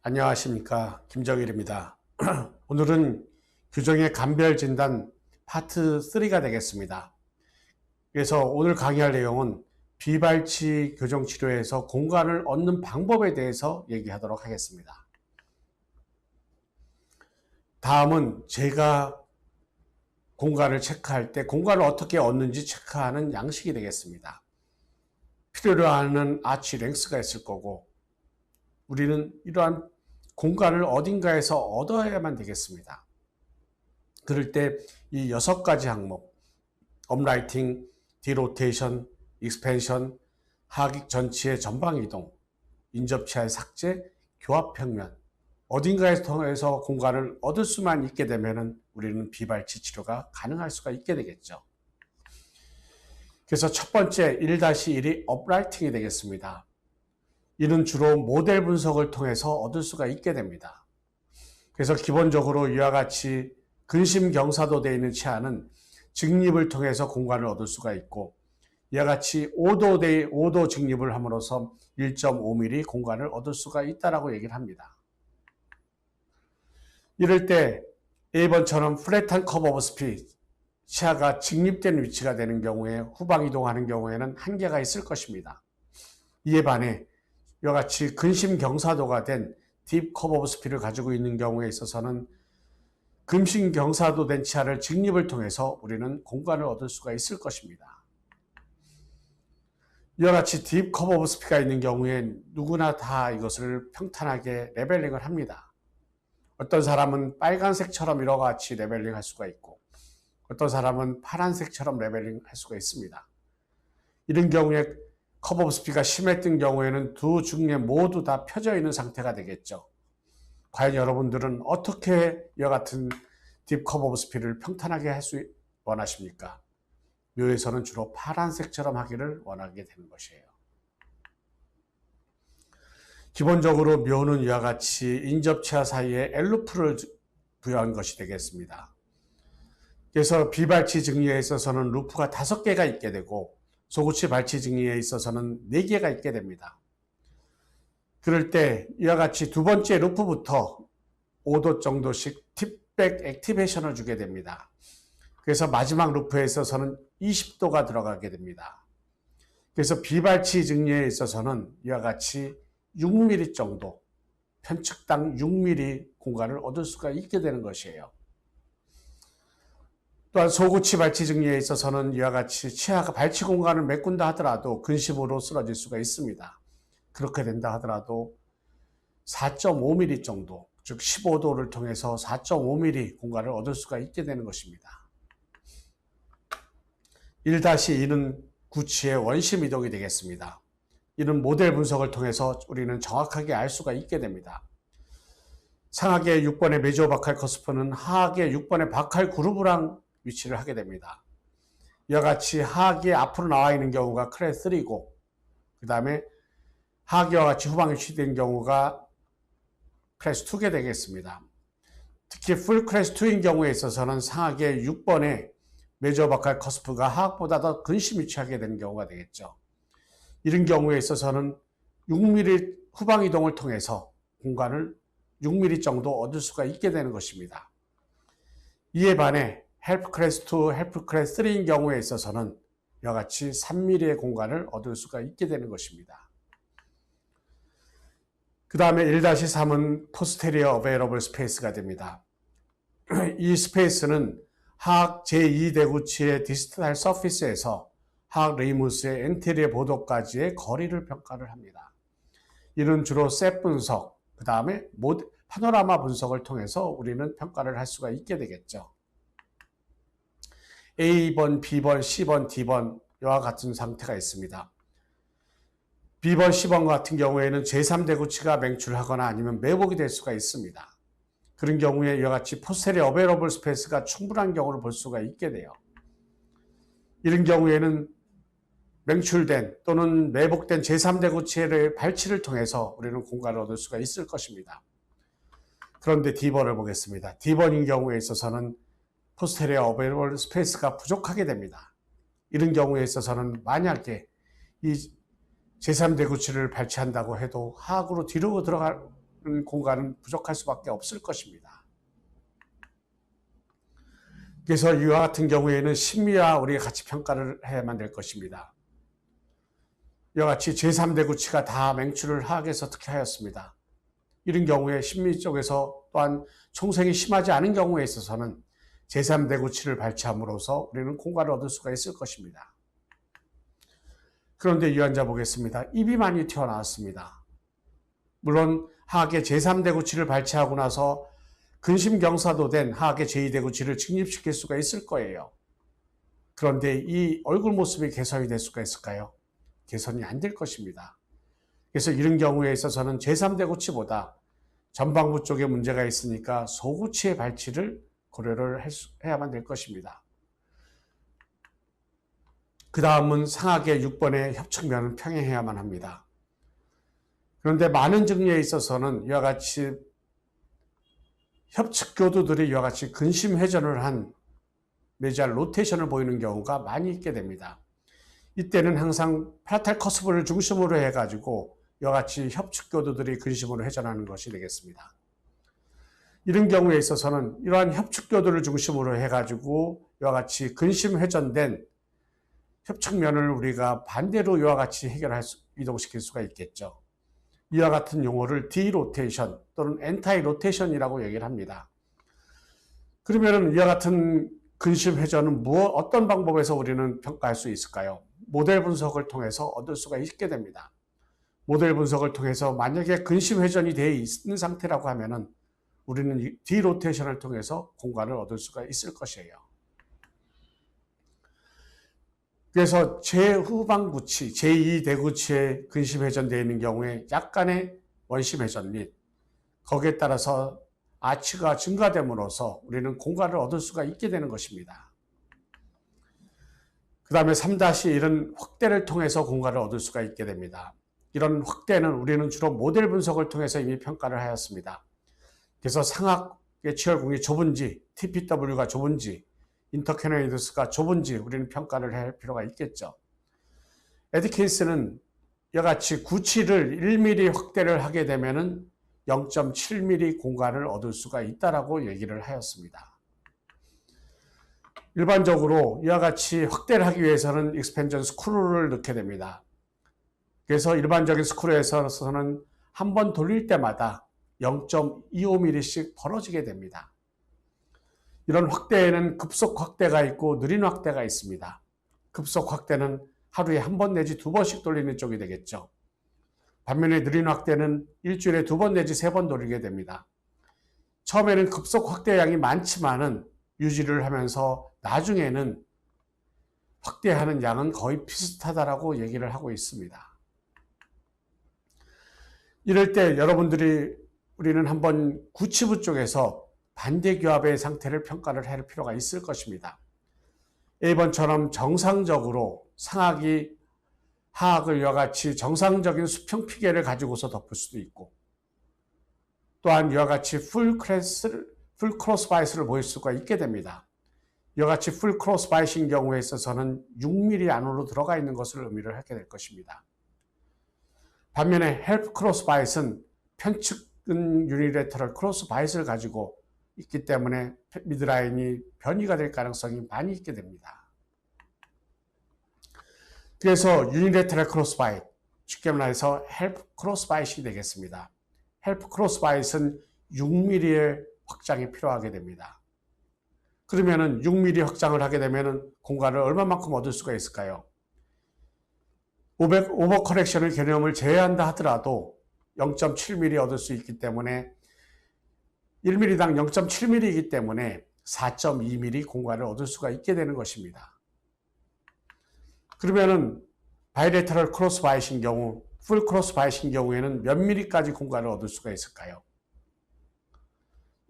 안녕하십니까, 김정일입니다. 오늘은 규정의 감별 진단 파트 3가 되겠습니다. 그래서 오늘 강의할 내용은 비발치 교정 치료에서 공간을 얻는 방법에 대해서 얘기하도록 하겠습니다. 다음은 제가 공간을 체크할 때 공간을 어떻게 얻는지 체크하는 양식이 되겠습니다. 필요로 하는 아치 랭스가 있을 거고, 우리는 이러한 공간을 어딘가에서 얻어야만 되겠습니다. 그럴 때 이 6가지 항목, 업라이팅, 디로테이션, 익스펜션, 하객 전치의 전방 이동, 인접치의 삭제, 교합 평면, 어딘가에서 통해서 공간을 얻을 수만 있게 되면 우리는 비발치 치료가 가능할 수가 있게 되겠죠. 그래서 첫 번째 1-1이 업라이팅이 되겠습니다. 이는 주로 모델 분석을 통해서 얻을 수가 있게 됩니다. 그래서 기본적으로 이와 같이 근심 경사도되어 있는 치아는 직립을 통해서 공간을 얻을 수가 있고, 이와 같이 5도 직립을 함으로써 1.5mm 공간을 얻을 수가 있다고 얘기를 합니다. 이럴 때 A번처럼 플랫한 커브 오브 스피, 치아가 직립된 위치가 되는 경우에 후방 이동하는 경우에는 한계가 있을 것입니다. 이에 반해 이와 같이 근심 경사도가 된 딥 커브 오브 스피를 가지고 있는 경우에 있어서는 근심 경사도 된 치아를 직립을 통해서 우리는 공간을 얻을 수가 있을 것입니다. 이와 같이 딥 커브 오브 스피가 있는 경우에 누구나 다 이것을 평탄하게 레벨링을 합니다. 어떤 사람은 빨간색처럼 이와 같이 레벨링 할 수가 있고, 어떤 사람은 파란색처럼 레벨링 할 수가 있습니다. 이런 경우에 커브 오브 스피가 심했던 경우에는 두 중에 모두 다 펴져 있는 상태가 되겠죠. 과연 여러분들은 어떻게 이와 같은 딥 커브 오브 스피를 평탄하게 할 수 원하십니까? 묘에서는 주로 파란색처럼 하기를 원하게 되는 것이에요. 기본적으로 묘는 이와 같이 인접치아 사이에 엘루프를 부여한 것이 되겠습니다. 그래서 비발치 증리에 있어서는 루프가 5개가 있게 되고, 소구치 발치 증리에 있어서는 4개가 있게 됩니다. 그럴 때 이와 같이 두 번째 루프부터 5도 정도씩 팁백 액티베이션을 주게 됩니다. 그래서 마지막 루프에 있어서는 20도가 들어가게 됩니다. 그래서 비발치 증리에 있어서는 이와 같이 6mm 정도, 편측당 6mm 공간을 얻을 수가 있게 되는 것이에요. 또한 소구치 발치 증리에 있어서는 이와 같이 치아가 발치 공간을 메꾼다 하더라도 근심으로 쓰러질 수가 있습니다. 그렇게 된다 하더라도 4.5mm 정도, 즉 15도를 통해서 4.5mm 공간을 얻을 수가 있게 되는 것입니다. 1-2는 구치의 원심 이동이 되겠습니다. 이는 모델 분석을 통해서 우리는 정확하게 알 수가 있게 됩니다. 상하계 6번의 메조바칼 커스프는 하하계 6번의 바칼 그루브랑 위치를 하게 됩니다. 이와 같이 하하계 앞으로 나와 있는 경우가 클래스 3고, 그 다음에 하하계와 같이 후방 위치된 경우가 클래스 2게 되겠습니다. 특히 풀 클래스 2인 경우에 있어서는 상하계 6번의 메조바칼 커스프가 하악보다 더 근심 위치하게 되는 경우가 되겠죠. 이런 경우에 있어서는 6mm 후방 이동을 통해서 공간을 6mm 정도 얻을 수가 있게 되는 것입니다. 이에 반해 헬프 클래스 2, 헬프 클래스 3인 경우에 있어서는 이와 같이 3mm의 공간을 얻을 수가 있게 되는 것입니다. 그 다음에 1-3은 포스테리어 어베이러블 스페이스가 됩니다. 이 스페이스는 하악 제2대구치의 디스탈 서피스에서 하악 레이무스의 엔테리어 보도까지의 거리를 평가를 합니다. 이는 주로 셋 분석, 그 다음에 파노라마 분석을 통해서 우리는 평가를 할 수가 있게 되겠죠. A번, B번, C번, D번 이와 같은 상태가 있습니다. B번, C번 같은 경우에는 제3대구치가 맹출하거나 아니면 매복이 될 수가 있습니다. 그런 경우에 이와 같이 포스테리어 어베이러블 스페이스가 충분한 경우를 볼 수가 있게 돼요. 이런 경우에는 맹출된 또는 매복된 제3대구치의 발치를 통해서 우리는 공간을 얻을 수가 있을 것입니다. 그런데 D번을 보겠습니다. D번인 경우에 있어서는 포스테리어 어베이러블 스페이스가 부족하게 됩니다. 이런 경우에 있어서는 만약에 이 제3대구치를 발치한다고 해도 하악으로 뒤로 들어갈 공간은 부족할 수밖에 없을 것입니다. 그래서 이와 같은 경우에는 심리와 우리가 같이 평가를 해야만 될 것입니다. 이와 같이 제3대 구치가 다 맹출을 하악에서 특혜하였습니다. 이런 경우에 심리 쪽에서 또한 총생이 심하지 않은 경우에 있어서는 제3대 구치를 발치함으로써 우리는 공과를 얻을 수가 있을 것입니다. 그런데 유언자 보겠습니다. 입이 많이 튀어나왔습니다. 물론 하악의 제3대 구치를 발치하고 나서 근심경사도 된 하악의 제2대 구치를 직립시킬 수가 있을 거예요. 그런데 이 얼굴 모습이 개선이 될 수가 있을까요? 개선이 안 될 것입니다. 그래서 이런 경우에 있어서는 제3대 구치보다 전방부 쪽에 문제가 있으니까 소구치의 발치를 고려를 해야만 될 것입니다. 그 다음은 상하계 6번의 협측면은 평행해야만 합니다. 그런데 많은 증례에 있어서는 이와 같이 협측교도들이 이와 같이 근심회전을 한 메지알 로테이션을 보이는 경우가 많이 있게 됩니다. 이때는 항상 파라탈 커스브를 중심으로 해가지고 이와 같이 협측교도들이 근심으로 회전하는 것이 되겠습니다. 이런 경우에 있어서는 이러한 협측교도를 중심으로 해가지고 이와 같이 근심 회전된 협측면을 우리가 반대로 이와 같이 이동시킬 수가 있겠죠. 이와 같은 용어를 디로테이션 또는 엔타이 로테이션이라고 얘기를 합니다. 그러면 이와 같은 근심 회전은 어떤 방법에서 우리는 평가할 수 있을까요? 모델 분석을 통해서 얻을 수가 있게 됩니다. 모델 분석을 통해서 만약에 근심 회전이 되어 있는 상태라고 하면은 우리는 디로테이션을 통해서 공간을 얻을 수가 있을 것이에요. 그래서 제후방구치, 제2대구치에 근심 회전되어 있는 경우에 약간의 원심 회전 및 거기에 따라서 아치가 증가됨으로써 우리는 공간을 얻을 수가 있게 되는 것입니다. 그 다음에 3-1은 확대를 통해서 공간을 얻을 수가 있게 됩니다. 이런 확대는 우리는 주로 모델 분석을 통해서 이미 평가를 하였습니다. 그래서 상악의 치열궁이 좁은지, TPW가 좁은지, 인터캐노이드스가 좁은지 우리는 평가를 할 필요가 있겠죠. 에디킨스는 이와 같이 구치를 1mm 확대를 하게 되면은 0.7mm 공간을 얻을 수가 있다라고 얘기를 하였습니다. 일반적으로 이와 같이 확대를 하기 위해서는 익스펜전 스크루를 넣게 됩니다. 그래서 일반적인 스크루에서는 한 번 돌릴 때마다 0.25mm씩 벌어지게 됩니다. 이런 확대에는 급속 확대가 있고 느린 확대가 있습니다. 급속 확대는 하루에 한 번 내지 2번씩 돌리는 쪽이 되겠죠. 반면에 느린 확대는 일주일에 2번 내지 3번 돌리게 됩니다. 처음에는 급속 확대량이 많지만은 유지를 하면서 나중에는 확대하는 양은 거의 비슷하다라고 얘기를 하고 있습니다. 이럴 때 우리는 한번 구치부 쪽에서 반대교합의 상태를 평가를 할 필요가 있을 것입니다. A번처럼 정상적으로 상악이 하악을 이와 같이 정상적인 수평 피계를 가지고서 덮을 수도 있고 또한 이와 같이 풀 크로스 바이스를 보일 수가 있게 됩니다. 이와 같이 풀 크로스 바이스인 경우에 있어서는 6mm 안으로 들어가 있는 것을 의미를 하게 될 것입니다. 반면에 헬프 크로스 바이스는 편측은 유니레터럴 크로스 바이스를 가지고 있기 때문에 미드라인이 변이가 될 가능성이 많이 있게 됩니다. 그래서 유니레터럴 크로스 바이스, 쉽게 말해서 헬프 크로스 바이스이 되겠습니다. 헬프 크로스 바이스는 6mm의 확장이 필요하게 됩니다. 그러면은 6mm 확장을 하게 되면은 공간을 얼마만큼 얻을 수가 있을까요? 오버 커렉션의 개념을 제외한다 하더라도 0.7mm 얻을 수 있기 때문에 1mm당 0.7mm이기 때문에 4.2mm 공간을 얻을 수가 있게 되는 것입니다. 그러면은 바이레터럴 크로스 바이신 경우, 풀 크로스 바이신 경우에는 몇 mm까지 공간을 얻을 수가 있을까요?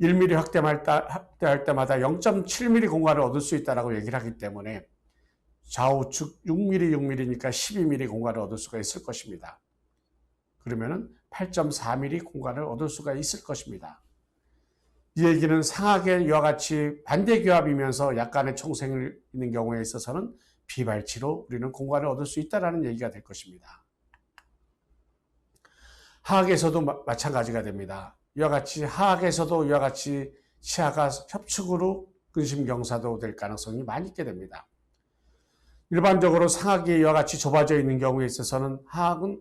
1mm 확대할 때마다 0.7mm 공간을 얻을 수 있다고 얘기를 하기 때문에 좌우측 6mm니까 12mm 공간을 얻을 수가 있을 것입니다. 그러면은 8.4mm 공간을 얻을 수가 있을 것입니다. 이 얘기는 상하게 이와 같이 반대교합이면서 약간의 총생이 있는 경우에 있어서는 비발치로 우리는 공간을 얻을 수 있다는 얘기가 될 것입니다. 하악에서도 마찬가지가 됩니다. 이와 같이 하악에서도 이와 같이 치하가 협축으로 근심경사도 될 가능성이 많이 있게 됩니다. 일반적으로 상하이 이와 같이 좁아져 있는 경우에 있어서는 하악은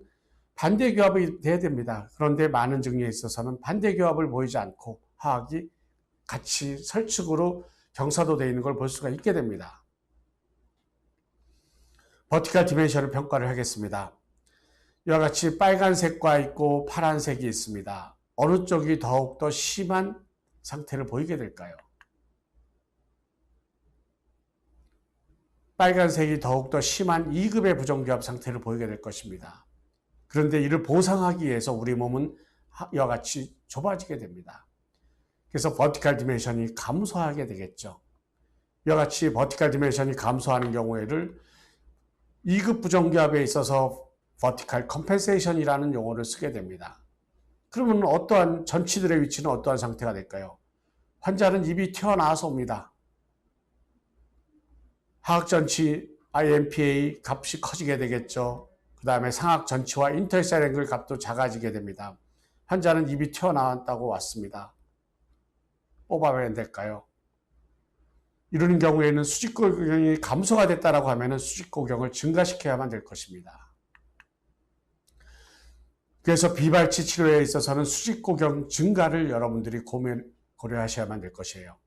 반대교합이 돼야 됩니다. 그런데 많은 증리에 있어서는 반대교합을 보이지 않고 하악이 같이 설축으로 경사도 되어 있는 걸 볼 수가 있게 됩니다. 버티컬 디멘션을 평가를 하겠습니다. 이와 같이 빨간색과 있고 파란색이 있습니다. 어느 쪽이 더욱더 심한 상태를 보이게 될까요? 빨간색이 더욱더 심한 2급의 부정교합 상태를 보이게 될 것입니다. 그런데 이를 보상하기 위해서 우리 몸은 이와 같이 좁아지게 됩니다. 그래서 버티컬 디멘션이 감소하게 되겠죠. 이와 같이 버티컬 디멘션이 감소하는 경우에를 2급 부정교합에 있어서 버티컬 컴펜세이션이라는 용어를 쓰게 됩니다. 그러면 어떠한 전치들의 위치는 어떠한 상태가 될까요? 환자는 입이 튀어나와서 옵니다. 하악 전치 IMPA 값이 커지게 되겠죠. 그 다음에 상악 전치와 인터사일 앵글 값도 작아지게 됩니다. 환자는 입이 튀어나왔다고 왔습니다. 뽑아야 될까요? 이러는 경우에는 수직고경이 감소가 됐다고 하면 수직고경을 증가시켜야만 될 것입니다. 그래서 비발치 치료에 있어서는 수직고경 증가를 여러분들이 고려하셔야만 될 것이에요.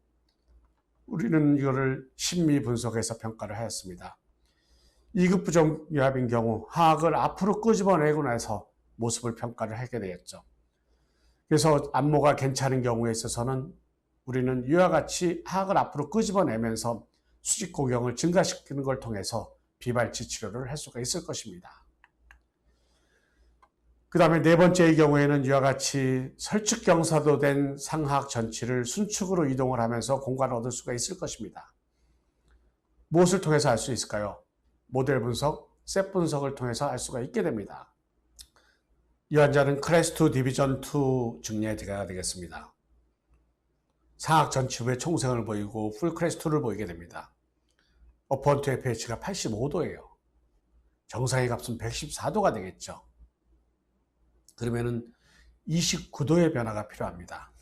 우리는 이거를 심리 분석해서 평가를 하였습니다. 2급 부정교합인 경우 하악을 앞으로 끄집어내고 나서 모습을 평가를 하게 되었죠. 그래서 안모가 괜찮은 경우에 있어서는 우리는 이와 같이 하악을 앞으로 끄집어내면서 수직고경을 증가시키는 걸 통해서 비발치 치료를 할 수가 있을 것입니다. 그 다음에 네 번째의 경우에는 이와 같이 설축경사도 된 상하악 전치를 순축으로 이동을 하면서 공간을 얻을 수가 있을 것입니다. 무엇을 통해서 알 수 있을까요? 모델 분석, 셋 분석을 통해서 알 수가 있게 됩니다. 이 환자는 클래스 2 디비전 2 증리에 들어가게 되겠습니다. 상악 전치 후에 총생을 보이고 풀 클래스 2를 보이게 됩니다. 어퍼런트 FH가 85도예요. 정상의 값은 114도가 되겠죠. 그러면은 29도의 변화가 필요합니다.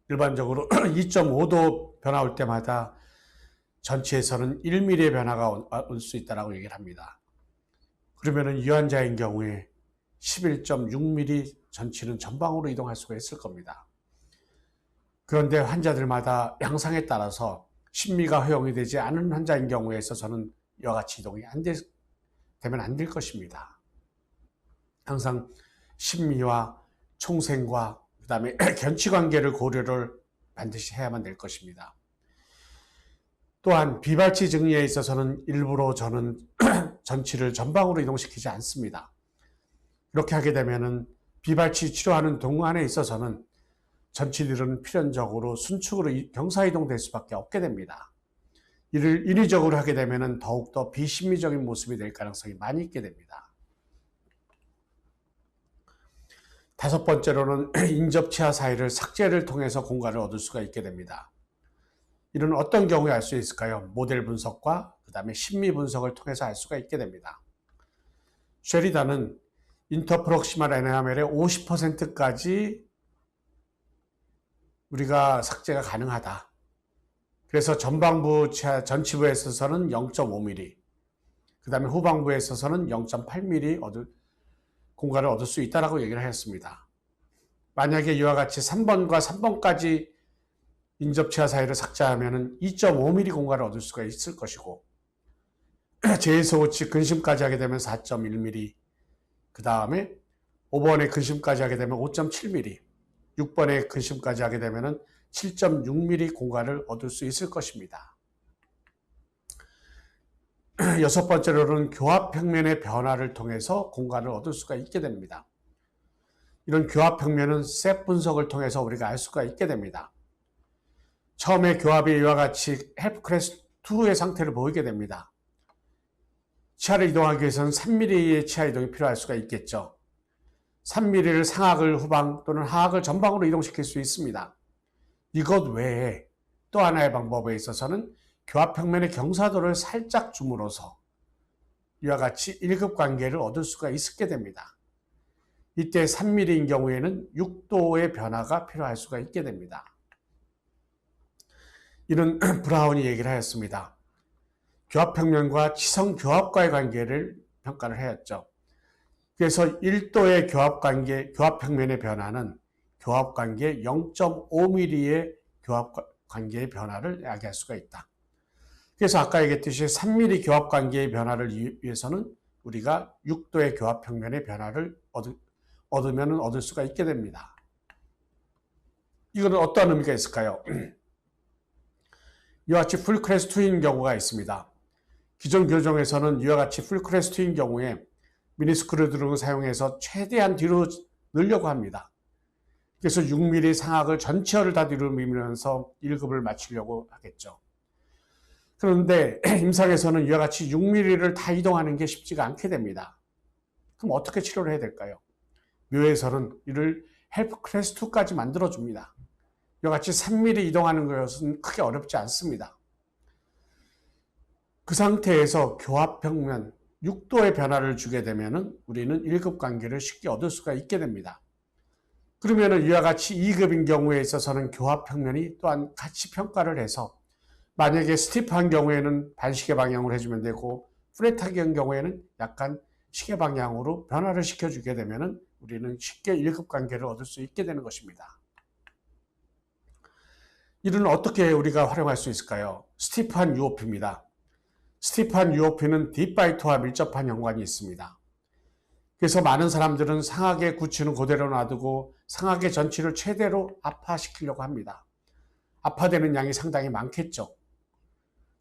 일반적으로 2.5도 변화 올 때마다 전치에서는 1mm의 변화가 올 수 있다고 얘기를 합니다. 그러면은 이 환자인 경우에 11.6mm 전치는 전방으로 이동할 수가 있을 겁니다. 그런데 환자들마다 양상에 따라서 심미가 허용이 되지 않은 환자인 경우에 있어서는 이와 같이 이동이 되면 안 될 것입니다. 항상 심미와 총생과 그 다음에 견치관계를 고려를 반드시 해야만 될 것입니다. 또한 비발치 증리에 있어서는 일부러 저는 전치를 전방으로 이동시키지 않습니다. 이렇게 하게 되면은 비발치 치료하는 동안에 있어서는 전치들은 필연적으로 순축으로 경사이동될 수밖에 없게 됩니다. 이를 인위적으로 하게 되면은 더욱더 비심미적인 모습이 될 가능성이 많이 있게 됩니다. 다섯 번째로는 인접치아 사이를 삭제를 통해서 공간을 얻을 수가 있게 됩니다. 이는 어떤 경우에 알 수 있을까요? 모델 분석과 그 다음에 심리 분석을 통해서 알 수가 있게 됩니다. 쉐리단은 인터프록시말 에나멜의 50%까지 우리가 삭제가 가능하다. 그래서 전방부 치아 전치부에 있어서는 0.5mm, 그 다음에 후방부에 있어서는 0.8mm 공간을 얻을 수 있다고 얘기를 하였습니다. 만약에 이와 같이 3번과 3번까지 인접치아 사이를 삭제하면 2.5mm 공간을 얻을 수가 있을 것이고 제1소우치 근심까지 하게 되면 4.1mm, 그 다음에 5번의 근심까지 하게 되면 5.7mm, 6번의 근심까지 하게 되면 7.6mm 공간을 얻을 수 있을 것입니다. 여섯 번째로는 교합 평면의 변화를 통해서 공간을 얻을 수가 있게 됩니다. 이런 교합 평면은 셋 분석을 통해서 우리가 알 수가 있게 됩니다. 처음에 교합이 이와 같이 헬프 클래스 2의 상태를 보이게 됩니다. 치아를 이동하기 위해서는 3mm의 치아 이동이 필요할 수가 있겠죠. 3mm를 상악을 후방 또는 하악을 전방으로 이동시킬 수 있습니다. 이것 외에 또 하나의 방법에 있어서는 교합평면의 경사도를 살짝 줌으로써 이와 같이 1급 관계를 얻을 수가 있게 됩니다. 이때 3mm인 경우에는 6도의 변화가 필요할 수가 있게 됩니다. 이는 브라운이 얘기를 하였습니다. 교합평면과 치성교합과의 관계를 평가를 하였죠. 그래서 1도의 교합평면의 변화는 교합관계 0.5mm의 교합관계의 변화를 야기할 수가 있다. 그래서 아까 얘기했듯이 3mm 교합관계의 변화를 위해서는 우리가 6도의 교합평면의 변화를 얻으면 얻을 수가 있게 됩니다. 이거는 어떠한 의미가 있을까요? 이와 같이 풀크레스트인 경우가 있습니다. 기존 교정에서는 이와 같이 풀크레스트인 경우에 미니스크류 등을 사용해서 최대한 뒤로 늘려고 합니다. 그래서 6mm 상악을 전체를 다 뒤로 밀면서 1급을 마치려고 하겠죠. 그런데 임상에서는 이와 같이 6mm를 다 이동하는 게 쉽지가 않게 됩니다. 그럼 어떻게 치료를 해야 될까요? 묘에서는 이를 헬프 클래스 2까지 만들어줍니다. 이와 같이 3mm 이동하는 것은 크게 어렵지 않습니다. 그 상태에서 교합평면 6도의 변화를 주게 되면 우리는 1급 관계를 쉽게 얻을 수가 있게 됩니다. 그러면 이와 같이 2급인 경우에 있어서는 교합평면이 또한 같이 평가를 해서 만약에 스티프한 경우에는 반시계 방향으로 해주면 되고 플랫하게 경우에는 약간 시계 방향으로 변화를 시켜주게 되면 우리는 쉽게 1급 관계를 얻을 수 있게 되는 것입니다. 이는 어떻게 우리가 활용할 수 있을까요? 스티프한 UOP입니다. 스티프한 UOP는 딥바이트와 밀접한 연관이 있습니다. 그래서 많은 사람들은 상악의 구치는 그대로 놔두고 상악의 전치를 최대로 압화시키려고 합니다. 압화되는 양이 상당히 많겠죠.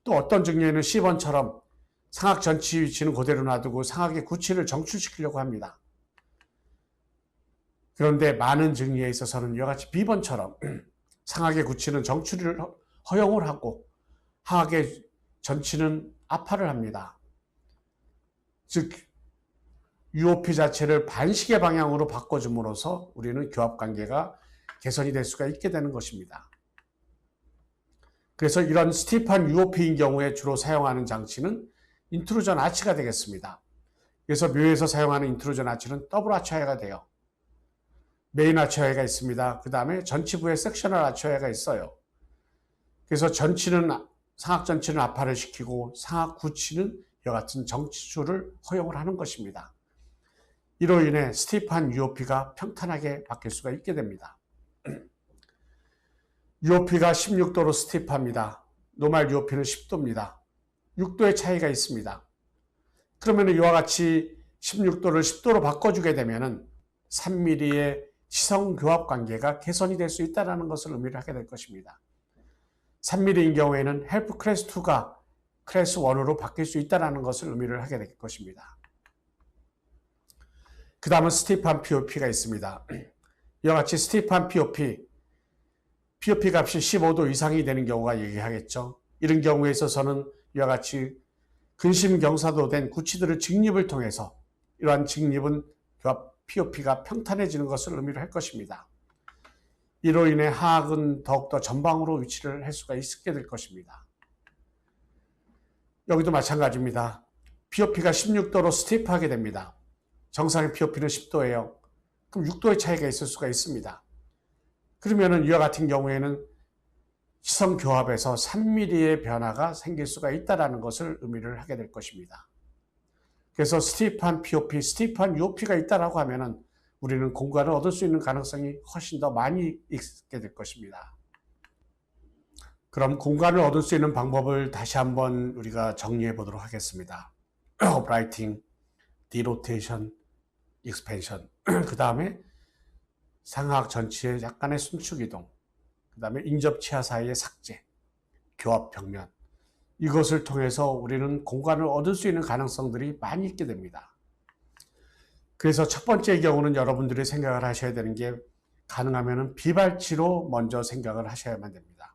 또 어떤 증례에는 C번처럼 상악 전치 위치는 그대로 놔두고 상악의 구치를 정출시키려고 합니다. 그런데 많은 증례에 있어서는 이와 같이 B번처럼 상악의 구치는 정출을 허용을 하고 하악의 전치는 압화를 합니다. 즉 UOP 자체를 반시계 방향으로 바꿔줌으로써 우리는 교합관계가 개선이 될 수가 있게 되는 것입니다. 그래서 이런 스티프한 UOP인 경우에 주로 사용하는 장치는 인트루전 아치가 되겠습니다. 그래서 묘에서 사용하는 인트루전 아치는 더블 아치웨어가 돼요. 메인 아치웨어가 있습니다. 그 다음에 전치부에 섹셔널 아치웨어가 있어요. 그래서 상악 전치는 압화를 시키고 상악 구치는 이와 같은 정치출을 허용을 하는 것입니다. 이로 인해 스티프한 UOP가 평탄하게 바뀔 수가 있게 됩니다. UOP가 16도로 스티프합니다. 노멀 UOP는 10도입니다. 6도의 차이가 있습니다. 그러면 이와 같이 16도를 10도로 바꿔주게 되면 3mm의 시성교합 관계가 개선이 될 수 있다는 것을 의미를 하게 될 것입니다. 3mm인 경우에는 헬프 클래스 2가 클래스 1으로 바뀔 수 있다는 것을 의미를 하게 될 것입니다. 그 다음은 스티프한 POP가 있습니다. 이와 같이 스티프한 POP 값이 15도 이상이 되는 경우가 얘기하겠죠. 이런 경우에 있어서는 이와 같이 근심 경사도 된 구치들의 직립을 통해서 이러한 직립은 POP가 평탄해지는 것을 의미를 할 것입니다. 이로 인해 하악은 더욱더 전방으로 위치를 할 수가 있게 될 것입니다. 여기도 마찬가지입니다. POP가 16도로 스티프하게 됩니다. 정상의 POP는 10도예요. 그럼 6도의 차이가 있을 수가 있습니다. 그러면은 이와 같은 경우에는 시성교합에서 3mm의 변화가 생길 수가 있다는 것을 의미를 하게 될 것입니다. 그래서 스티프한 POP, 스티프한 UOP가 있다라고 하면은 우리는 공간을 얻을 수 있는 가능성이 훨씬 더 많이 있게 될 것입니다. 그럼 공간을 얻을 수 있는 방법을 다시 한번 우리가 정리해 보도록 하겠습니다. 오브라이팅, 디로테이션, 익스펜션, 그 다음에 상하악 전치의 약간의 순축 이동, 그 다음에 인접 치아 사이의 삭제, 교합 벽면, 이것을 통해서 우리는 공간을 얻을 수 있는 가능성들이 많이 있게 됩니다. 그래서 첫 번째 경우는 여러분들이 생각을 하셔야 되는 게 가능하면 비발치로 먼저 생각을 하셔야만 됩니다.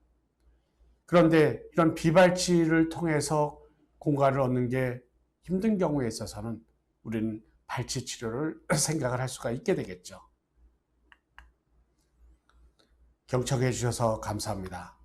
그런데 이런 비발치를 통해서 공간을 얻는 게 힘든 경우에 있어서는 우리는 발치 치료를 생각을 할 수가 있게 되겠죠. 경청해 주셔서 감사합니다.